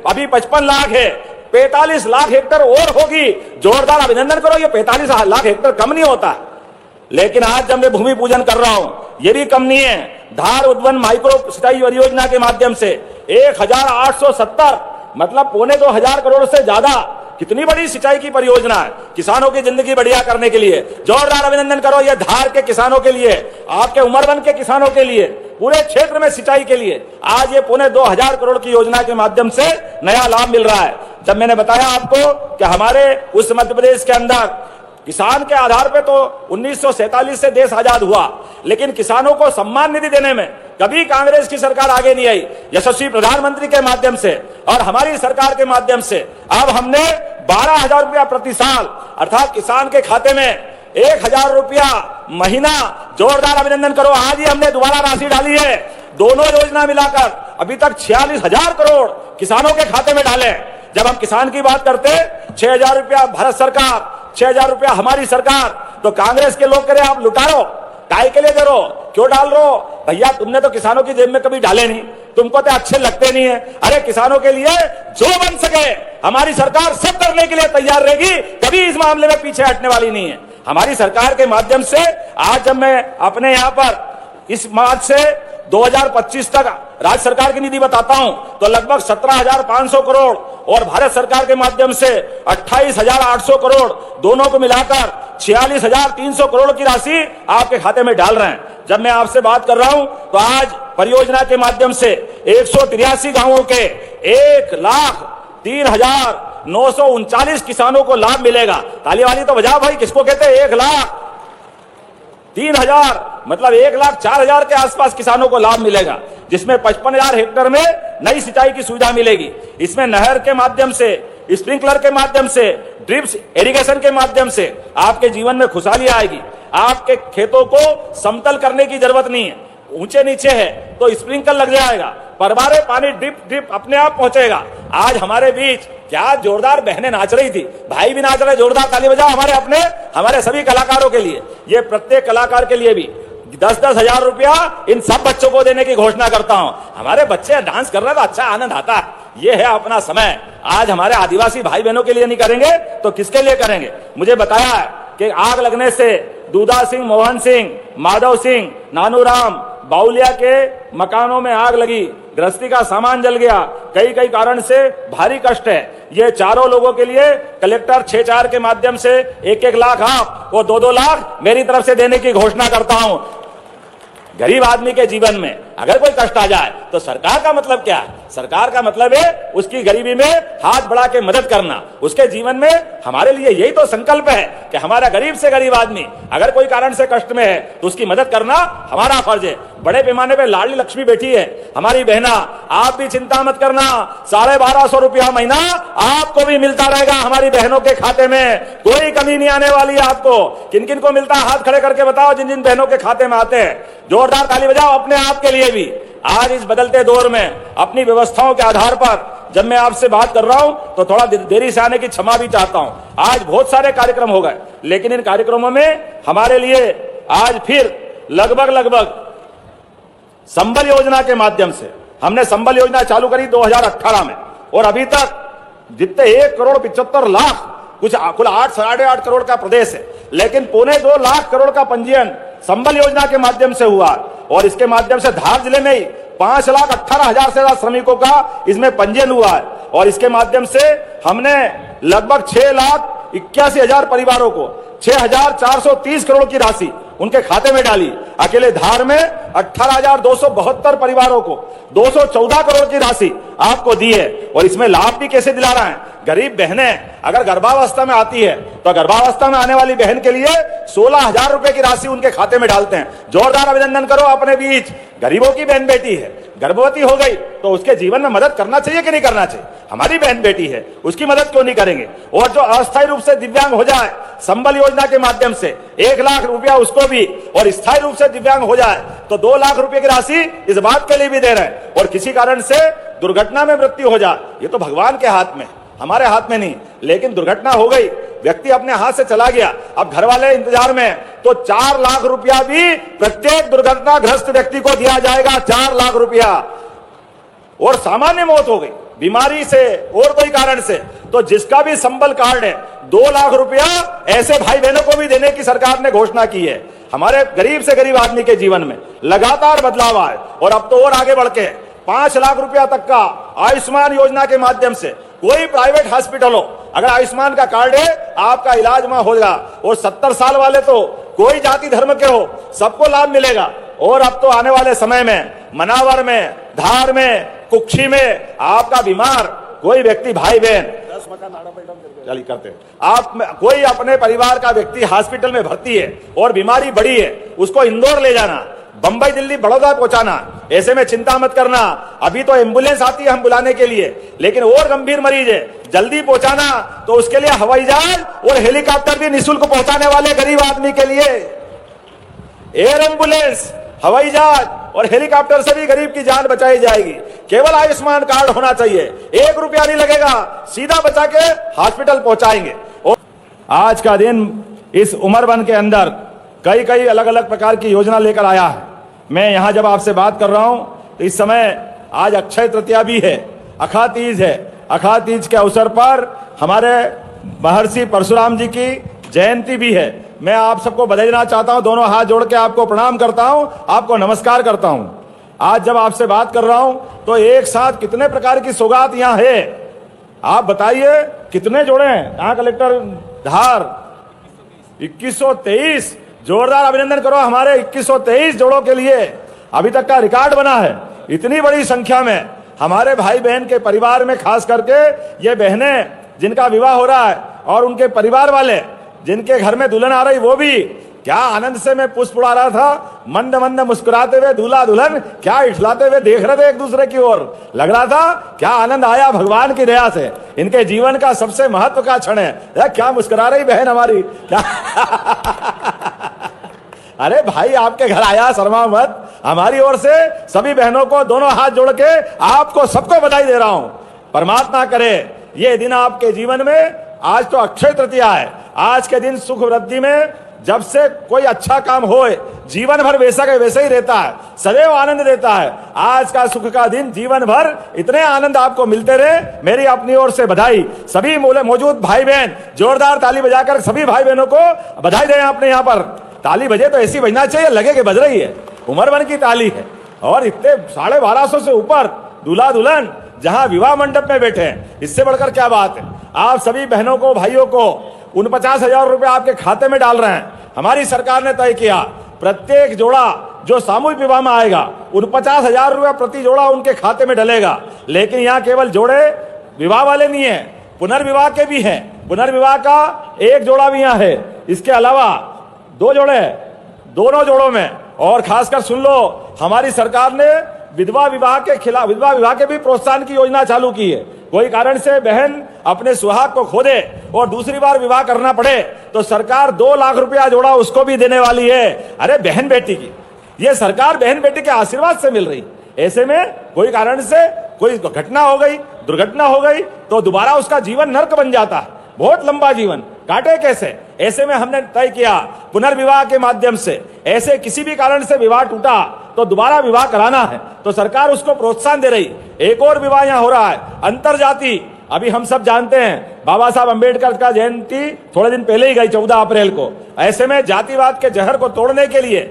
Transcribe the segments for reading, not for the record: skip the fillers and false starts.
अभी 55 लाख है, 45 लाख हेक्टर और होगी। जोरदार अभिनंदन करो, ये 45 लाख हेक्टर कम नहीं होता। लेकिन आज जब मैं भूमि पूजन कर रहा हूं, ये भी कम नहीं है। धार उद्वन माइक्रो सिंचाई परियोजना के माध्यम से 1870 मतलब 2500 करोड़ से ज्यादा, कितनी बड़ी सिंचाई की परियोजना है किसानों की जिंदगी बढ़िया करने के लिए। जोरदार अभिनंदन करो ये धार के किसानों के लिए, आपके उमरबन के किसानों के लिए, पूरे क्षेत्र में सिंचाई के लिए आज ये 2500 करोड़ की योजना के माध्यम से नया लाभ मिल रहा है। जब मैंने बताया आपको कि हमारे उस मध्य प्रदेश के अंदर किसान के आधार पे तो 1947 से देश आजाद हुआ, लेकिन किसानों को सम्मान निधि देने में कभी कांग्रेस की सरकार आगे नहीं आई। यशस्वी प्रधानमंत्री के माध्यम से और हमारी सरकार के माध्यम से अब हमने 12,000 रुपया प्रति साल अर्थात किसान के खाते में 1,000 रुपया महीना। जोरदार अभिनंदन करो, आज ही हमने दोबारा राशि डाली है। दोनों योजना मिलाकर अभी तक 46,000 करोड़ किसानों के खाते में डाले। जब हम किसान की बात करते 6,000 रुपया भारत सरकार, 6,000 रुपया हमारी सरकार, तो कांग्रेस के लोग करें आप लुटारो, काय के लिए दे रहो, क्यों डाल रहे हो भैया? तुमने तो किसानों की जेब में कभी डाले नहीं, तुमको तो अच्छे लगते नहीं है। अरे किसानों के लिए जो बन सके हमारी सरकार सब करने के लिए तैयार रहेगी, कभी इस मामले में पीछे हटने वाली नहीं है। हमारी सरकार के माध्यम से आज जब मैं अपने यहां पर इस मार्च से 2025 तक राज्य सरकार की निधि बताता हूं तो लगभग 17,500 करोड़ और भारत सरकार के माध्यम से 28,800 करोड़, दोनों को मिलाकर 46,300 करोड़ की राशि आपके खाते में डाल रहे हैं। जब मैं आपसे बात कर रहा हूं तो आज परियोजना के माध्यम से 183 गांवों के 1,03,939 किसानों को लाभ मिलेगा। ताली वाली तो बजाओ भाई, किसको कहते हैं 1,03,000 मतलब 1,04,000 के आसपास किसानों को लाभ मिलेगा, जिसमें 55,000 हेक्टर में नई सिंचाई की सुविधा मिलेगी। इसमें नहर के माध्यम से, स्प्रिंकलर के माध्यम से, ड्रिप्स इरिगेशन के माध्यम से आपके जीवन में खुशहाली आएगी। आपके खेतों को समतल करने की जरूरत नहीं है, ऊंचे नीचे है तो स्प्रिंकल लग जाएगा, परबारे पानी ड्रिप अपने आप पहुंचेगा। आज हमारे बीच क्या जोरदार बहनें नाच रही थी, भाई भी नाच रहे, जोरदार ताली बजाओ हमारे सभी कलाकारों के लिए। ये प्रत्येक कलाकार के लिए भी 10-10 हजार रुपया इन सब बच्चों को देने की घोषणा करता हूं। हमारे बच्चे डांस कर रहे तो अच्छा आनंद आता है। ये है अपना समय। आज हमारे आदिवासी भाई बहनों के लिए नहीं करेंगे तो किसके लिए करेंगे? मुझे बताया है कि आग लगने से दूधा सिंह, मोहन सिंह, माधव सिंह, नानूराम, बाउलिया के मकानों में आग लगी, गृहस्थी का सामान जल गया, कई कारण से भारी कष्ट है। ये चारों लोगों के लिए कलेक्टर 6-4 के माध्यम से 1-1 लाख आप और 2-2 लाख मेरी तरफ से देने की घोषणा करता हूं। गरीब आदमी के जीवन में अगर कोई कष्ट आ जाए तो सरकार का मतलब क्या है? सरकार का मतलब है उसकी गरीबी में हाथ बढ़ा के मदद करना। उसके जीवन में हमारे लिए यही तो संकल्प है कि हमारा गरीब से गरीब आदमी अगर कोई कारण से कष्ट में है तो उसकी मदद करना हमारा फर्ज है। बड़े पैमाने पे लाडली लक्ष्मी बैठी है हमारी बहना, आप भी चिंता मत करना, 1250 रुपया महीना आपको भी मिलता रहेगा हमारी बहनों के खाते में, कोई कमी नहीं आने वाली है आपको। किन किन को मिलता है हाथ खड़े करके बताओ, जिन जिन बहनों के खाते में आते हैं। जोरदार ताली बजाओ अपने आप के लिए भी। आज इस बदलते दौर में अपनी व्यवस्थाओं के आधार पर जब मैं आपसे बात कर रहा हूं तो थोड़ा देरी से आने की क्षमा भी चाहता हूं। आज बहुत सारे कार्यक्रम हो गए, लेकिन इन कार्यक्रमों में हमारे लिए आज फिर लगभग संबल योजना के माध्यम से हमने संबल योजना चालू करी 2018 में और अभी तक जितने 1,75,00,000 कुल 8-8.5 करोड़ का प्रदेश है, लेकिन 2.25 लाख करोड़ का पंजीयन संबल योजना के माध्यम से हुआ और इसके माध्यम से धार जिले में ही 5,18,000 से ज्यादा श्रमिकों का इसमें पंजीयन हुआ है और इसके माध्यम से हमने लगभग 6,81,000 परिवारों को 6,430 करोड़ की राशि उनके खाते में डाली। अकेले धार में 18,272 परिवारों को 214 करोड़ की राशि आपको दी है और इसमें लाभ भी कैसे दिला रहे हैं? गरीब बहनें अगर गर्भावस्था में आती है तो गर्भावस्था में आने वाली बहन के लिए 16,000 रुपए की राशि उनके खाते में डालते हैं। जोरदार अभिनंदन करो अपने बीच। गरीबों की बहन बेटी है, गर्भवती हो गई तो उसके जीवन में मदद करना चाहिए कि नहीं करना चाहिए? हमारी बहन बेटी है, उसकी मदद क्यों नहीं करेंगे? और जो अस्थायी रूप से दिव्यांग हो जाए संबल योजना के माध्यम से 1 लाख रुपया उसको भी, और स्थायी रूप से दिव्यांग हो जाए तो 2 लाख रुपए की राशि इस बात के लिए भी दे रहे हैं। और किसी कारण से दुर्घटना में मृत्यु हो जाए, ये तो भगवान के हाथ में, हमारे हाथ में नहीं, लेकिन दुर्घटना हो गई, व्यक्ति अपने हाथ से चला गया, अब घर वाले इंतजार में, तो 4 लाख रुपया भी प्रत्येक दुर्घटनाग्रस्त व्यक्ति को दिया जाएगा। 4 लाख रुपया। और सामान्य मौत हो गई, बीमारी से और कोई कारण से, तो जिसका भी संबल कार्ड है 2 लाख रुपया ऐसे भाई बहनों को भी देने की सरकार ने घोषणा की है। हमारे गरीब से गरीब आदमी के जीवन में लगातार बदलाव आए और अब तो और आगे बढ़ के 5 लाख रुपया तक का आयुष्मान योजना के माध्यम से कोई प्राइवेट हॉस्पिटल हो, अगर आयुष्मान का कार्ड है आपका इलाज वहां होगा। और 70 साल वाले तो कोई जाति धर्म के हो सबको लाभ मिलेगा। और अब तो आने वाले समय में मनावर में, धार में, कुक्षी में आपका बीमार कोई व्यक्ति भाई बहन चली करते आप कोई अपने परिवार का व्यक्ति हॉस्पिटल में भर्ती है और बीमारी बड़ी है, उसको इंदौर ले जाना, बंबई, दिल्ली, बड़ौदा पहुंचाना, ऐसे में चिंता मत करना। अभी तो एम्बुलेंस आती है हम बुलाने के लिए, लेकिन और गंभीर मरीज है जल्दी पहुंचाना तो उसके लिए हवाई जहाज और हेलीकॉप्टर भी निःशुल्क पहुंचाने वाले गरीब आदमी के लिए एयर एम्बुलेंस, हवाई जहाज और हेलीकॉप्टर से भी गरीब की जान बचाई जाएगी। केवल आयुष्मान कार्ड होना चाहिए, 1 रुपया नहीं लगेगा, सीधा बचा के हॉस्पिटल पहुंचाएंगे। और आज का दिन इस उमरबन के अंदर कई कई अलग अलग प्रकार की योजना लेकर आया है। मैं यहां जब आपसे बात कर रहा हूं तो इस समय आज अक्षय तृतीया भी है, अखा तीज है। अखा तीज के अवसर पर हमारे महर्षि परशुराम जी की जयंती भी है। मैं आप सबको बधाई देना चाहता हूं, दोनों हाथ जोड़ के आपको प्रणाम करता हूं, आपको नमस्कार करता हूं। आज जब आपसे बात कर रहा हूं तो एक साथ कितने प्रकार की सौगात यहां है आप बताइए, कितने जोड़े हैं? कहां कलेक्टर धार 2123, जोरदार अभिनंदन करो हमारे 2123 जोड़ों के लिए। अभी तक का रिकॉर्ड बना है। इतनी बड़ी संख्या में हमारे भाई बहन के परिवार में, खास करके ये बहनें जिनका विवाह हो रहा है और उनके परिवार वाले जिनके घर में दुल्हन आ रही, वो भी क्या आनंद से मैं पुष्प उड़ा रहा था, मंद मंद मुस्कुराते हुए दूल्हा दुल्हन क्या इठलाते हुए देख रहे थे एक दूसरे की ओर। लग रहा था क्या आनंद आया भगवान की दया से। इनके जीवन का सबसे महत्व का क्षण है। क्या मुस्कुरा रही बहन हमारी अरे भाई आपके घर आया, शर्मा मत। हमारी ओर से सभी बहनों को दोनों हाथ जोड़ के आपको सबको बधाई दे रहा हूं। परमात्मा करे ये दिन आपके जीवन में, आज तो अक्षय तृतीया है, आज के दिन सुख वृद्धि में जब से कोई अच्छा काम होए जीवन भर वैसा के वैसे ही रहता है, सदैव आनंद देता है। आज का सुख का दिन जीवन भर इतने आनंद आपको मिलते रहे। मेरी अपनी ओर से बधाई। सभी मौजूद भाई बहन जोरदार ताली बजाकर सभी भाई बहनों को बधाई दें। अपने यहाँ पर ताली बजे तो ऐसी बजना चाहिए लगे कि बज रही है, उमरबन की ताली है। और इतने 1250 से ऊपर दूल्हा दुल्हन जहां विवाह मंडप में बैठे हैं, इससे बढ़कर क्या बात है। आप सभी बहनों को, भाइयों को 49,000 रुपए आपके खाते में डाल रहे हैं। हमारी सरकार ने तय किया प्रत्येक जोड़ा जो सामूहिक विवाह में आएगा 49,000 रुपया प्रति जोड़ा उनके खाते में डलेगा। लेकिन यहाँ केवल जोड़े विवाह वाले नहीं है, पुनर्विवाह के भी हैं। पुनर्विवाह का एक जोड़ा भी यहाँ है, इसके अलावा 2 जोड़े हैं, दोनों जोड़ों में। और खासकर सुन लो, हमारी सरकार ने विधवा विवाह के खिलाफ, विधवा विवाह के भी प्रोत्साहन की योजना चालू की है। कोई कारण से बहन अपने सुहाग को खो दे और दूसरी बार विवाह करना पड़े तो सरकार 2 लाख रुपया जोड़ा उसको भी देने वाली है। अरे बहन बेटी की ये सरकार बहन बेटी के आशीर्वाद से मिल रही। ऐसे में कोई कारण से कोई घटना हो गई, दुर्घटना हो गई तो दोबारा उसका जीवन नर्क बन जाता है, बहुत लंबा जीवन काटे कैसे। ऐसे में हमने तय किया पुनर्विवाह के माध्यम से, ऐसे किसी भी कारण से विवाह टूटा तो दोबारा विवाह कराना है तो सरकार उसको प्रोत्साहन दे रही। एक और विवाह यहाँ हो रहा है अंतरजाति। अभी हम सब जानते हैं बाबा साहब अंबेडकर का जयंती थोड़े दिन पहले ही गई 14 अप्रैल को। ऐसे में जातिवाद के जहर को तोड़ने के लिए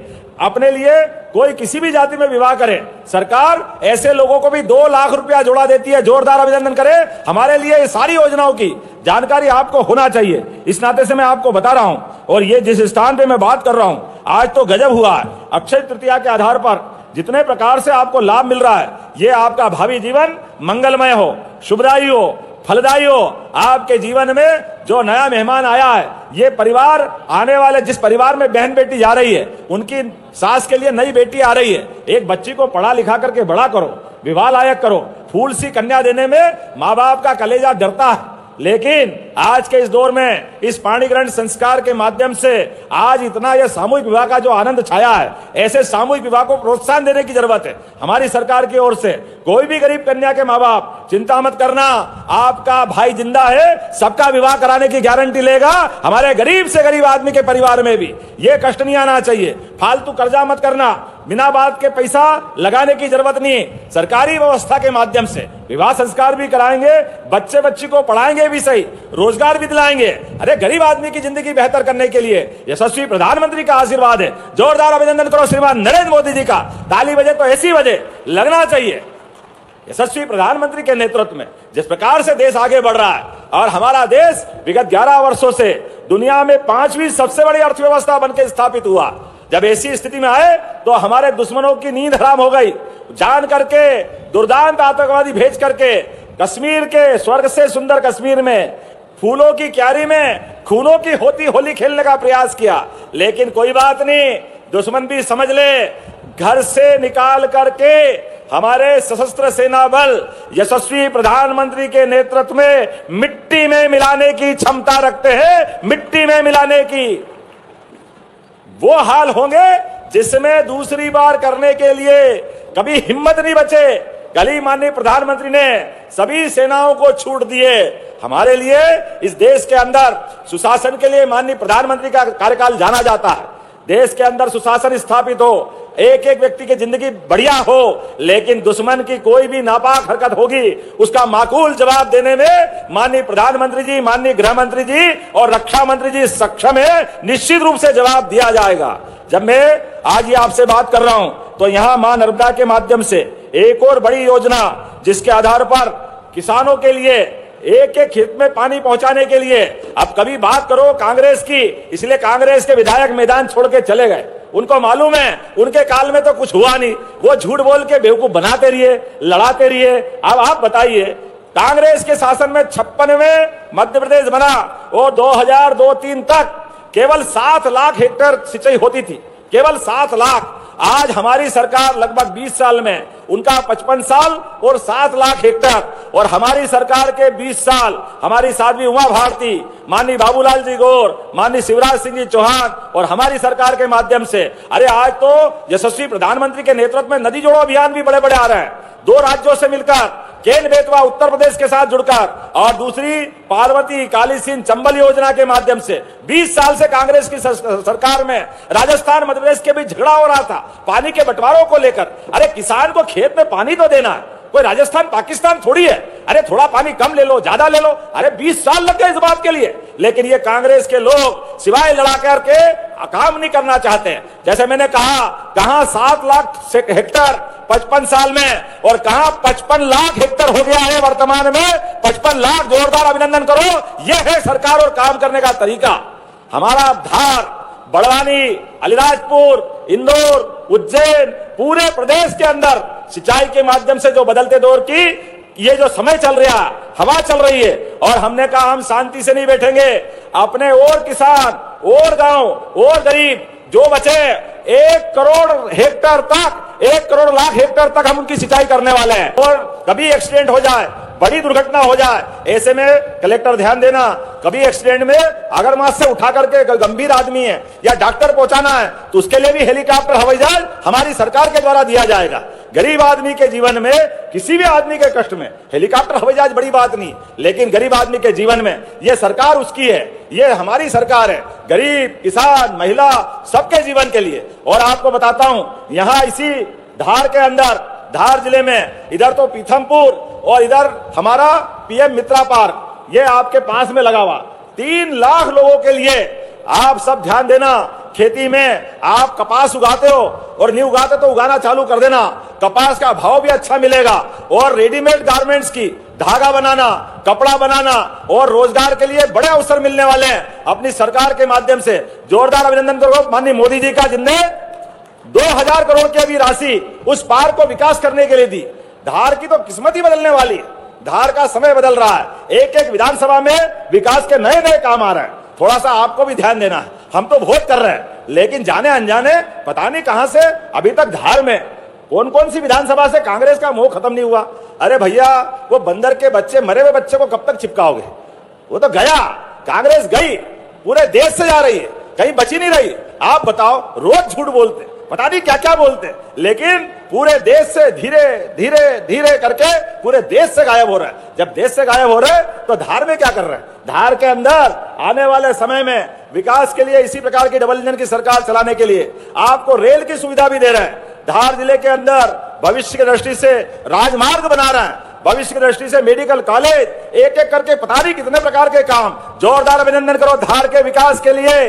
अपने लिए कोई किसी भी जाति में विवाह करे, सरकार ऐसे लोगों को भी 2 लाख रुपया जोड़ा देती है। जोरदार अभिनंदन करें हमारे लिए। ये सारी योजनाओं की जानकारी आपको होना चाहिए, इस नाते से मैं आपको बता रहा हूं। और ये जिस स्थान पे मैं बात कर रहा हूं, आज तो गजब हुआ है। अक्षय तृतीया के आधार पर जितने प्रकार से आपको लाभ मिल रहा है, ये आपका भावी जीवन मंगलमय हो, शुभदायी हो, फलदायी हो। आपके जीवन में जो नया मेहमान आया है, ये परिवार आने वाले, जिस परिवार में बहन बेटी जा रही है, उनकी सास के लिए नई बेटी आ रही है। एक बच्ची को पढ़ा लिखा करके बड़ा करो, विवाह लायक करो। फूल सी कन्या देने में माँ बाप का कलेजा डरता है, लेकिन आज के इस दौर में इस पाणी ग्रहण संस्कार के माध्यम से आज इतना यह सामूहिक विवाह का जो आनंद छाया है, ऐसे सामूहिक विवाह को प्रोत्साहन देने की जरूरत है हमारी सरकार की ओर से। कोई भी गरीब कन्या के माँ बाप चिंता मत करना, आपका भाई जिंदा है, सबका विवाह कराने की गारंटी लेगा। हमारे गरीब से गरीब आदमी के परिवार में भी ये कष्ट नहीं आना चाहिए। फालतू कर्जा मत करना, बिना बात के पैसा लगाने की जरूरत नहीं है। सरकारी व्यवस्था के माध्यम से विवाह संस्कार भी कराएंगे, बच्चे बच्ची को पढ़ाएंगे भी सही, रोजगार भी दिलाएंगे। अरे गरीब आदमी की जिंदगी बेहतर करने के लिए यशस्वी प्रधानमंत्री का आशीर्वाद है। जोरदार अभिनंदन करो श्रीमान नरेंद्र मोदी जी का। ताली बजे तो ऐसी बजे लगना चाहिए। यशस्वी प्रधानमंत्री के नेतृत्व में जिस प्रकार से देश आगे बढ़ रहा है और हमारा देश विगत 11 वर्षों से दुनिया में 5वीं सबसे बड़ी अर्थव्यवस्था बनकर स्थापित हुआ। जब ऐसी स्थिति में आए तो हमारे दुश्मनों की नींद हराम हो गई। जान करके दुर्दांत आतंकवादी भेज करके कश्मीर के स्वर्ग से सुंदर कश्मीर में फूलों की क्यारी में खूनों की होती होली खेलने का प्रयास किया। लेकिन कोई बात नहीं, दुश्मन भी समझ ले, घर से निकाल करके हमारे सशस्त्र सेना बल यशस्वी प्रधानमंत्री के नेतृत्व में मिट्टी में मिलाने की क्षमता रखते हैं। मिट्टी में मिलाने की वो हाल होंगे जिसमें दूसरी बार करने के लिए कभी हिम्मत नहीं बचे। कल ही माननीय प्रधानमंत्री ने सभी सेनाओं को छूट दिए। हमारे लिए इस देश के अंदर सुशासन के लिए माननीय प्रधानमंत्री का कार्यकाल जाना जाता है। देश के अंदर सुशासन स्थापित हो, एक एक व्यक्ति की जिंदगी बढ़िया हो, लेकिन दुश्मन की कोई भी नापाक हरकत होगी उसका माकूल जवाब देने में माननीय प्रधानमंत्री जी, माननीय गृह मंत्री जी और रक्षा मंत्री जी सक्षम है। निश्चित रूप से जवाब दिया जाएगा। जब मैं आज ये आपसे बात कर रहा हूं तो यहां मां नर्मदा के माध्यम से एक और बड़ी योजना जिसके आधार पर किसानों के लिए एक एक खेत में पानी पहुंचाने के लिए, अब कभी बात करो कांग्रेस की, इसलिए कांग्रेस के विधायक मैदान छोड़ के चले गए। उनको मालूम है उनके काल में तो कुछ हुआ नहीं, वो झूठ बोल के बेवकूफ बनाते रहिए, लड़ाते रहिए। अब आप बताइए, कांग्रेस के शासन में 56 में मध्य प्रदेश बना और 2002-03 तक केवल 7 लाख हेक्टेयर सिंचाई होती थी, केवल 7 लाख। आज हमारी सरकार लगभग 20 साल में, उनका 55 साल और 7 लाख हेक्टेयर, और हमारी सरकार के 20 साल हमारी साध्वी उमा भारती, माननीय बाबूलाल जी गौर, माननीय शिवराज सिंह जी चौहान और हमारी सरकार के माध्यम से, अरे आज तो यशस्वी प्रधानमंत्री के नेतृत्व में नदी जोड़ो अभियान भी बड़े बड़े आ रहे हैं। 2 राज्यों से मिलकर, केन बेतवा उत्तर प्रदेश के साथ जुड़कर और दूसरी पार्वती काली सिंध चंबल योजना के माध्यम से 20 साल से कांग्रेस की सरकार में राजस्थान मध्य प्रदेश के बीच झगड़ा हो रहा था पानी के बंटवारों को लेकर। अरे किसान को खेत में पानी तो देना है, कोई राजस्थान पाकिस्तान थोड़ी है। अरे थोड़ा पानी कम ले लो, ज्यादा ले लो, अरे 20 साल लग गए इस बात के लिए। लेकिन ये कांग्रेस के लोग सिवाय लड़ा करके काम नहीं करना चाहते। जैसे मैंने कहा, कहां 7 लाख हेक्टेयर 55 साल में और कहां 55 लाख हेक्टेयर हो गया है वर्तमान में। 55 लाख, जोरदार अभिनंदन करो। यह है सरकार और काम करने का तरीका। हमारा धार, बड़वानी, अलीराजपुर, इंदौर, उज्जैन, पूरे प्रदेश के अंदर सिंचाई के माध्यम से जो बदलते दौर की ये जो समय चल रहा है, हवा चल रही है, और हमने कहा हम शांति से नहीं बैठेंगे। अपने और किसान और गांव और गरीब जो बचे 1 करोड़ हेक्टेयर तक, 1 करोड़ लाख हेक्टेयर तक हम उनकी सिंचाई करने वाले हैं। और कभी एक्सीडेंट हो जाए, बड़ी दुर्घटना हो जाए, ऐसे में कलेक्टर ध्यान देना, कभी एक्सीडेंट में अगर वहां से उठा करके गंभीर आदमी है या डॉक्टर पहुंचाना है तो उसके लिए भी हेलीकॉप्टर, हवाई जहाज हमारी सरकार के द्वारा दिया जाएगा। गरीब आदमी के जीवन में, किसी भी आदमी के कष्ट में हेलीकॉप्टर, हवाई जहाज बड़ी बात नहीं, लेकिन गरीब आदमी के जीवन में यह सरकार उसकी है, ये हमारी सरकार है। गरीब, किसान, महिला सबके जीवन के लिए। और आपको बताता हूं, यहां इसी धार के अंदर, धार जिले में, इधर तो पीथमपुर और इधर हमारा पीएम मित्रा पार्क, ये आपके पास में लगा हुआ, 3 लाख लोगों के लिए। आप सब ध्यान देना, खेती में आप कपास उगाते हो और नहीं उगाते तो उगाना चालू कर देना। कपास का भाव भी अच्छा मिलेगा और रेडीमेड गारमेंट्स की धागा बनाना, कपड़ा बनाना और रोजगार के लिए बड़े अवसर मिलने वाले हैं अपनी सरकार के माध्यम से। जोरदार अभिनंदन करो माननीय मोदी जी का, जिनने 2000 करोड़ की अभी राशि उस पार्क को विकास करने के लिए दी। धार की तो किस्मत ही बदलने वाली है, धार का समय बदल रहा है। एक एक विधानसभा में विकास के नए नए काम आ रहे हैं। थोड़ा सा आपको भी ध्यान देना है। हम तो वोट कर रहे हैं, लेकिन जाने अनजाने पता नहीं कहां से अभी तक धार में कौन कौन सी विधानसभा से कांग्रेस का मोह खत्म नहीं हुआ। अरे भैया, वो बंदर के बच्चे, मरे हुए बच्चे को कब तक चिपकाओगे? वो तो गया, कांग्रेस गई, पूरे देश से जा रही है, कहीं बची नहीं रही। आप बताओ, रोज झूठ बोलते, पता नहीं क्या क्या बोलते, लेकिन पूरे देश से धीरे धीरे धीरे करके पूरे देश से गायब हो रहा है। जब देश से गायब हो रहे हैं तो धार में क्या कर रहे हैं? धार के अंदर आने वाले समय में विकास के लिए, इसी प्रकार की डबल इंजन की सरकार चलाने के लिए आपको रेल की सुविधा भी दे रहे हैं। धार जिले के अंदर भविष्य की दृष्टि से राजमार्ग बना रहे हैं। भविष्य की दृष्टि से मेडिकल कॉलेज, एक एक करके पता नहीं कितने प्रकार के काम। जोरदार अभिनंदन करो धार के विकास के लिए।